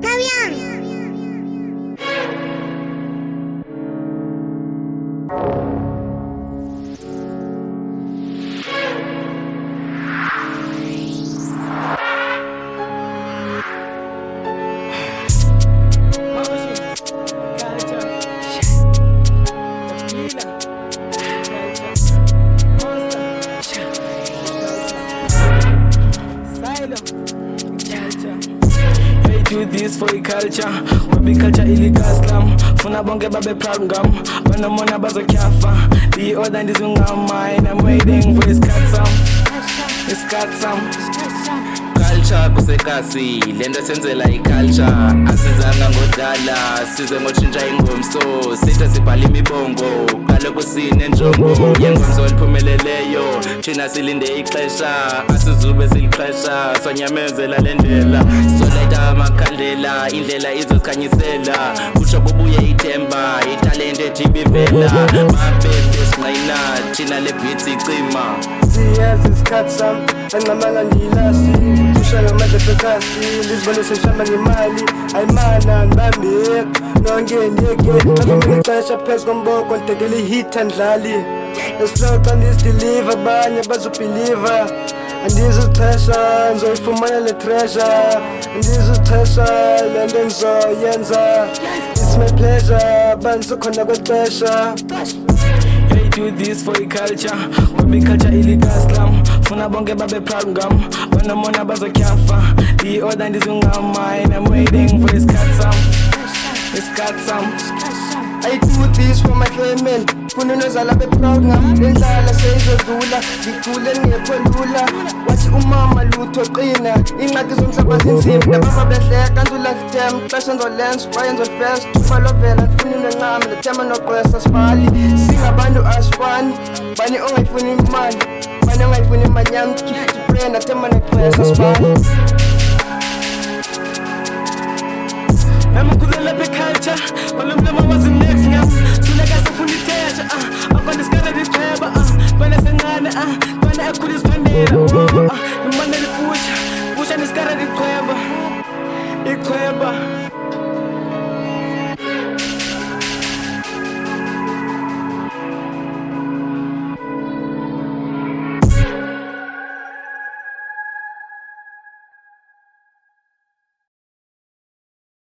Marianne. Do this for the culture, wabi culture illegal slam. Funa bonge babe proud ngam, bana mona bazo kyafa. The other is mine, I'm waiting for his cat sound. His cat sound. Culture kusekasi, lento senzela iculture. Asizanga ngodala, size ngotshintsha ingomso. Sithe sibhala imibongo, kaloku sinenjongo. Yengomso eliphumeleleyo, thina silinde ixesha. Asizube silixesha, sonyamezela lendlela. Soletha amakhandlela, indlela izosikhanyisela. Kutsho kubuye ithemba, italente ethi ibivela. Mabebe sinqina, thina le beats icima. Siyazi isikhathi sami, anqamanga ngiyilasi. Kusha ngamandla fekasi, lizibone seshamba ngemali. Ayimana ngibambek, nongeniyeke. Ngakho ngixesha phezu komboko, ndidekela i-hit andlali. Esiflow xa ndizideliver, abanye bazobheliver. Andizixesha, ngizoyifumana le treasure. Andizixesha, le nto ndizoyenza. It's my pleasure, bandizokhona kwexesha. Hey, do this for the culture, wabi culture illegal slam. Funa bonge babe proud ngam, bana mona bazo kyafa. The other is mine, I'm waiting for his cat sound. His cat sound. I do this for my family. Funa unozala be proud ngam, lendlala seyizodlula. Ngikhule ngekho lula, wathi umama lutho qina. Ingxaki zomhlaba zinzima, nababa behleka ndula ngithemba. Xesha ndolenza, kwaye ndolfest. Thufa lovela, ndifuna unencama, ndithemba noqwesa sibali. Singabantu asifani, bani ongayifuni imali, bani ongayifuni imali yam. Keep to pray, ndathemba noqwesa sibali. I'm a good love culture, but I'm never was the next ngam. Soon I got some funny teacher, I'm gonna scan the paper, when I say nana, when I could spend it.